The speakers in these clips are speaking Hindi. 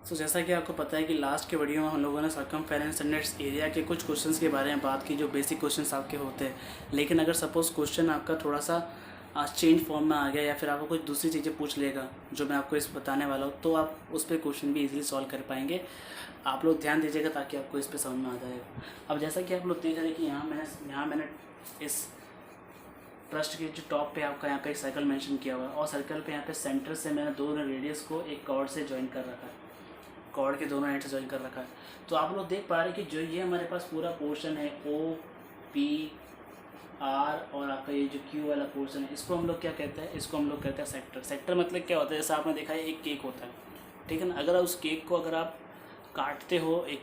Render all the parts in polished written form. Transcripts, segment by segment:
जैसा कि आपको पता है कि लास्ट के वीडियो में हम लोगों ने सर्कमफेरेंस एंड एरिया के कुछ क्वेश्चंस के बारे में बात की जो बेसिक क्वेश्चंस आपके होते हैं। लेकिन अगर सपोज़ क्वेश्चन आपका थोड़ा सा चेंज फॉर्म में आ गया या फिर आपको कुछ दूसरी चीज़ें पूछ लेगा जो मैं आपको इस बताने वाला हूँ, तो आप उस पर क्वेश्चन भी इजीली सॉल्व कर पाएंगे। आप लोग ध्यान दीजिएगा ताकि आपको इस पर समझ में आ जाएगा। अब जैसा कि आप लोग देख रहे हैं कि यहाँ मैंने इस ट्रस्ट के जो टॉप पे आपका यहाँ का एक सर्कल मेंशन किया हुआ है और सर्कल पे यहाँ पे सेंटर से मैंने दोनों रेडियस को एक कॉर्ड से ज्वाइन कर रखा है, कॉर्ड के दोनों एंड से ज्वाइन कर रखा है। तो आप लोग देख पा रहे हैं कि जो ये हमारे पास पूरा पोर्शन है ओ पी आर और आपका ये जो क्यू वाला पोर्शन है, इसको हम लोग क्या कहते हैं, इसको हम लोग कहते हैं सेक्टर। सेक्टर मतलब क्या होता है, जैसा आपने देखा है एक केक होता है, ठीक है ना। अगर उस केक को अगर आप काटते हो एक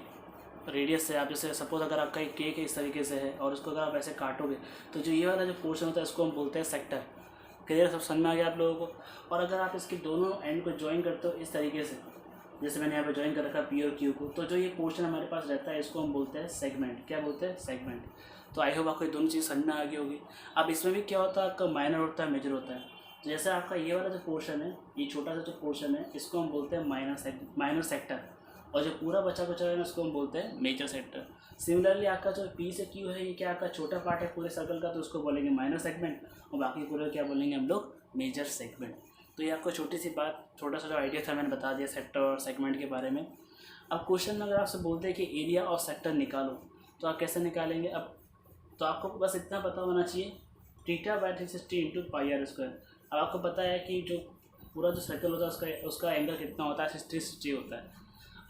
रेडियस से, आप जैसे सपोज अगर आपका एक केक है इस तरीके से है और उसको अगर आप ऐसे काटोगे तो जो ये वाला जो पोर्शन होता है इसको हम बोलते हैं सेक्टर। क्लियर, सब समझ में आ गया आप लोगों को। और अगर आप इसके दोनों एंड को ज्वाइन करते हो इस तरीके से, जैसे मैंने यहाँ पे ज्वाइन कर रखा पी और क्यू को, तो जो ये पोर्शन हमारे पास रहता है इसको हम बोलते हैं सेगमेंट। क्या बोलते हैं? सेगमेंट। तो आई होप आपको ये दोनों चीज़ समझ में आ गई होगी। अब इसमें भी क्या होता है, आपका माइनर होता है, मेजर होता है। तो जैसे आपका ये वाला जो पोर्शन है, ये छोटा सा जो पोर्शन है, इसको हम बोलते हैं माइनर सेक्टर, और जो पूरा बचा है ना उसको हम बोलते हैं मेजर सेक्टर। सिमिलरली आपका जो पी से क्यू है, ये क्या आपका छोटा पार्ट है पूरे सर्कल का, तो उसको बोलेंगे माइनर सेगमेंट, और बाकी पूरे क्या बोलेंगे हम लोग, मेजर सेगमेंट। तो ये आपको छोटी सी बात, छोटा सा जो आइडिया था मैंने बता दिया सेक्टर और सेगमेंट के बारे में। अब क्वेश्चन में अगर आपसे बोलते हैं कि एरिया और सेक्टर निकालो, तो आप कैसे निकालेंगे? अब तो आपको बस इतना पता होना चाहिए, θ/360 इंटू पाई आर स्क्वायर। अब आपको पता है कि जो पूरा जो सर्कल होता है उसका एंगल कितना होता है, 60 होता है।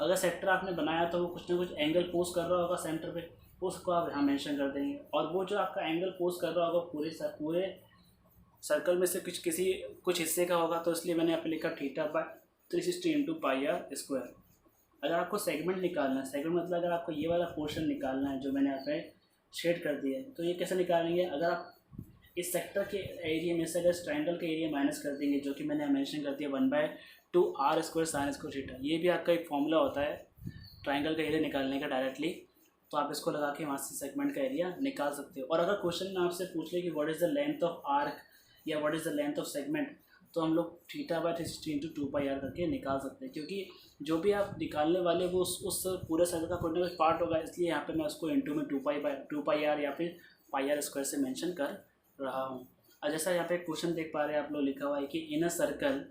अगर सेक्टर आपने बनाया तो वो कुछ ना कुछ एंगल पोस्ट कर रहा होगा सेंटर पे, उसको आप यहाँ मेंशन कर देंगे। और वो जो आपका एंगल पोस्ट कर रहा होगा पूरे सर्कल में से कुछ हिस्से का होगा, तो इसलिए मैंने यहाँ पे लिखा θ/360 इंटू पाई आर स्क्वायर। अगर आपको सेगमेंट निकालना है, सेगमेंट मतलब अगर आपको ये वाला पोर्शन निकालना है जो मैंने यहाँ पे शेड कर दिया है, तो ये कैसे निकालेंगे? अगर आप इस सेक्टर के एरिया में से अगर इस ट्राइंगल का एरिया माइनस कर देंगे, जो कि मैंने मेंशन कर दिया 1/2 r square sine square theta. ये भी आपका एक फॉर्मूला होता है ट्राइंगल का एरिया निकालने का डायरेक्टली, तो आप इसको लगा के वहाँ से सेगमेंट का एरिया निकाल सकते हो। और अगर क्वेश्चन में आपसे पूछ ले कि what is the length of arc या what is the length of segment, तो हम लोग θ/360 इंटू 2 पाई आर करके निकाल सकते हैं, क्योंकि जो भी आप निकालने वाले वो उस पूरे सर्कल का कोई ना कोई पार्ट होगा, इसलिए यहाँ पे मैं उसको इंटू में 2 पाई आर या फिर पाई आर स्क्वायर से मेंशन कर रहा हूँ। और जैसा यहाँ पे क्वेश्चन देख पा रहे हैं आप लोग, लिखा हुआ है कि in a circle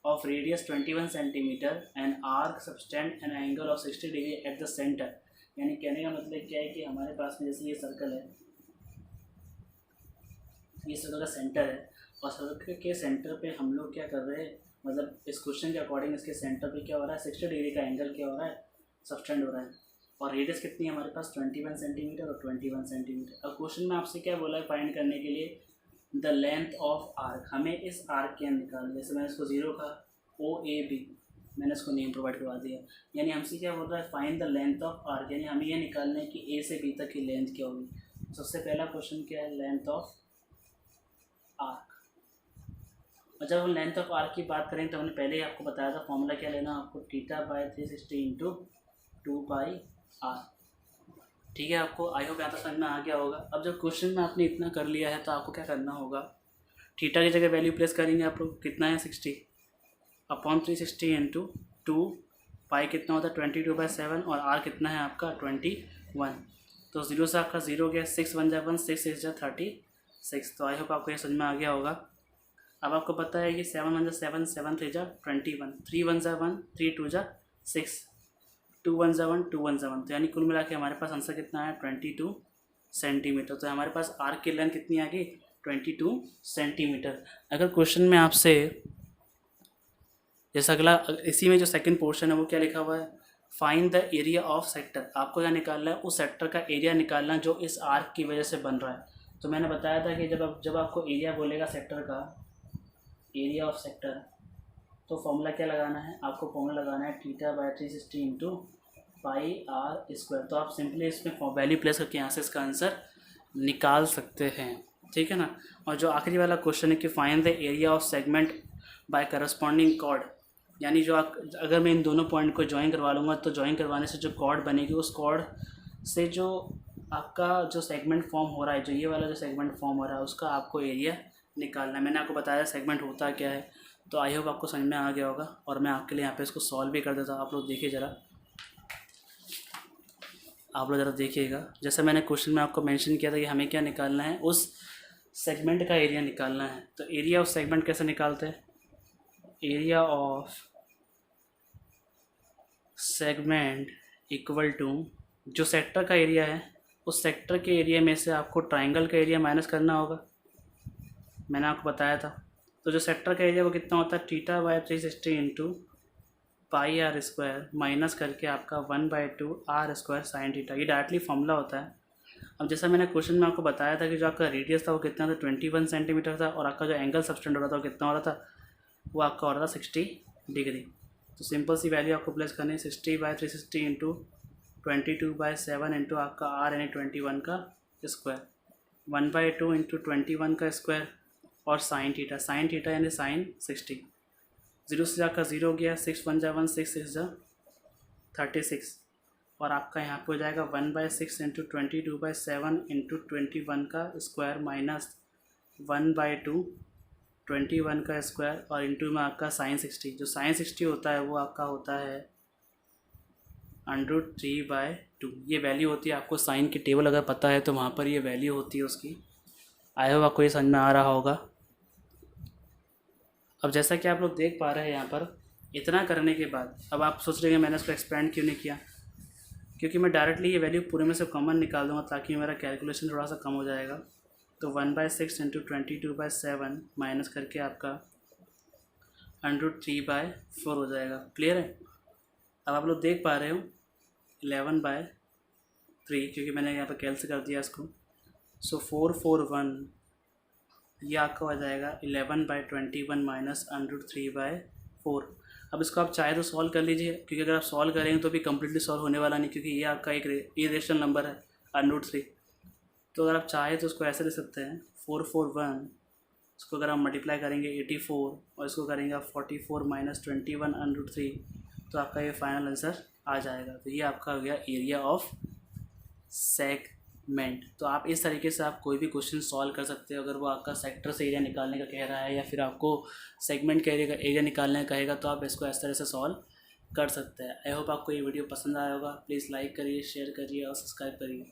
of radius 21 centimetre and arc subtend an angle of 60 degree at the centre. यानी कहने का मतलब क्या है कि हमारे पास में जैसे ये सर्कल है, ये सर्कल का सेंटर है, और सर्कल के सेंटर पे हम लोग क्या कर रहे हैं, मतलब इस क्वेश्चन के अकॉर्डिंग इसके सेंटर पे क्या हो रहा है, 60 डिग्री का एंगल क्या हो रहा है, सबटेंड हो रहा है। और रेडियस कितनी है हमारे पास, 21 सेंटीमीटर और 21 सेंटीमीटर। अब क्वेश्चन में आपसे क्या बोला है, फाइंड करने के लिए द लेंथ ऑफ आर्क। हमें इस आर्क के अंदर निकालना, जैसे मैंने इसको 0 का OAB मैंने इसको नेम प्रोवाइड करवा दिया। यानी हमसे क्या बोल रहा है, find the length of arc, यानी हमें ये निकालना है कि A से B तक की लेंथ क्या होगी। सबसे पहला क्वेश्चन क्या है, लेंथ ऑफ आर्क। और जब हम लेंथ ऑफ आर्क की बात करें तो हमने पहले ही आपको बताया था फॉर्मूला क्या लेना, आपको θ/360 इंटू 2 पाई आर। ठीक है, आपको आई होप यहाँ तक समझ में आ गया होगा। अब जब क्वेश्चन में आपने इतना कर लिया है तो आपको क्या करना होगा, थीटा की जगह वैल्यू प्लेस करेंगे आप लोग, कितना है 60/360 इंटू 2 पाई कितना होता है 22/7, और आर कितना है आपका 21। तो 0 से आपका 0 गया, 6 1 जा 1, 6 6 जा 36। तो आई होप आपको ये समझ में आ गया होगा। अब आपको पता है कि 7 1 जा 7, 7 3 जा 21, 3 1 जा 1, 3 2 जा 6, 2 1 जा 1, 2 1 जा 1। तो यानी कुल मिला के हमारे पास आंसर कितना है 22 सेंटीमीटर। तो हमारे पास आर्क की लेंथ कितनी आ गई, 22 सेंटीमीटर। अगर क्वेश्चन में आपसे जैसा अगला, इसी में जो सेकंड पोर्शन है वो क्या लिखा हुआ है, find the area of sector. आपको क्या निकालना है, उस सेक्टर का एरिया निकालना जो इस आर्क की वजह से बन रहा है। तो मैंने बताया था कि जब आपको एरिया बोलेगा सेक्टर का, एरिया ऑफ सेक्टर, तो फॉर्मूला क्या लगाना है, आपको फॉर्मूला लगाना है θ/360 इंटू पाई आर स्क्वायर। तो आप सिंपली इसमें वैल्यू प्लेस करके यहाँ से इसका आंसर निकाल सकते हैं, ठीक है ना। और जो आखिरी वाला क्वेश्चन है कि find the area of segment by corresponding chord, यानी जो अगर मैं इन दोनों पॉइंट को ज्वाइन करवा लूँगा तो ज्वाइन करवाने से जो कॉर्ड बनेगी, उस कॉर्ड से जो आपका जो सेगमेंट फॉर्म हो रहा है, जो ये वाला जो सेगमेंट फॉर्म हो रहा है, उसका आपको एरिया निकालना है। मैंने आपको बताया सेगमेंट होता क्या है, तो आई होप आपको समझ में आ गया होगा और मैं आपके लिए यहाँ पे इसको सॉल्व भी कर देता हूँ। आप लोग देखिए ज़रा, आप लोग ज़रा देखिएगा। जैसे मैंने क्वेश्चन में आपको मेंशन किया था कि हमें क्या निकालना है, उस सेगमेंट का एरिया निकालना है। तो एरिया ऑफ सेगमेंट कैसे निकालते हैं? Area of segment equal to जो सेक्टर का एरिया है, उस सेक्टर के एरिया में से आपको ट्राइंगल का एरिया माइनस करना होगा। मैंने आपको बताया था। तो जो सेक्टर का एरिया वो कितना होता है? θ/360 into pi r square minus करके आपका 1/2 आर स्क्वायर साइन थीटा। ये डायरेक्टली फॉर्मूला होता है। अब जैसा मैंने क्वेश्चन में आपको बताया था कि जो आपका रेडियस था वो कितना था? 21 सेंटीमीटर था, और आपका जो एंगल सबटेंड हो रहा था वो कितना हो रहा था? वो आपका हो रहा था 60 डिग्री। तो सिंपल सी वैल्यू आपको प्लेस करनी है 60/360 इंटू 22/7 इंटू आपका आर यानी 21 का स्क्वायर, 1/2 इंटू 21 का स्क्वायर और साइन थीटा यानी साइन 60। 0 से आपका 0 गया, 6 1 जा 1, 6 6 जा 36, और आपका यहाँ पे हो जाएगा 1/6 इंटू 22/7 इंटू 21 का स्क्वायर माइनस 1/2 21 का स्क्वायर और इंटू में आपका साइन 60। जो साइन 60 होता है वो आपका होता है √3/2। ये वैल्यू होती है, आपको साइन की टेबल अगर पता है तो वहाँ पर ये वैल्यू होती है उसकी। आई होप आपको ये समझ में आ रहा होगा। अब जैसा कि आप लोग देख पा रहे हैं यहाँ पर, इतना करने के बाद अब आप सोच रहे हैं मैंने इसको एक्सपेंड क्यों नहीं किया, क्योंकि मैं डायरेक्टली ये वैल्यू पूरे में से कॉमन निकाल दूँगा ताकि मेरा कैलकुलेशन थोड़ा सा कम हो जाएगा। तो 1/6 इंटू 22/7 माइनस करके आपका √3/4 हो जाएगा। क्लियर है? अब आप लोग देख पा रहे हो 11/3, क्योंकि मैंने यहाँ पर कैंसिल कर दिया इसको। सो 441 ये आपका हो जाएगा 11/21 माइनस √3/4। अब इसको आप चाहे तो सॉल्व कर लीजिए, क्योंकि अगर आप सॉल्व करेंगे तो भी कम्प्लीटली सॉल्व होने वाला नहीं, क्योंकि ये आपका एक इरेशनल नंबर है √3। तो अगर आप चाहे तो उसको ऐसे ले सकते हैं 441, इसको अगर आप मल्टीप्लाई करेंगे 84 और इसको करेंगे आप 44 माइनस 21 √3, तो आपका ये फाइनल आंसर आ जाएगा। तो ये आपका हो गया एरिया ऑफ सेगमेंट। तो आप इस तरीके से आप कोई भी क्वेश्चन सॉल्व कर सकते हो। अगर वो आपका सेक्टर से एरिया निकालने का कह रहा है या फिर आपको सेगमेंट के एरिया निकालने का कहेगा, तो आप इसको इस तरह से सॉल्व कर सकते हैं। आई होप आपको ये वीडियो पसंद आया होगा। प्लीज़ लाइक करिए, शेयर करिए और सब्सक्राइब करिए।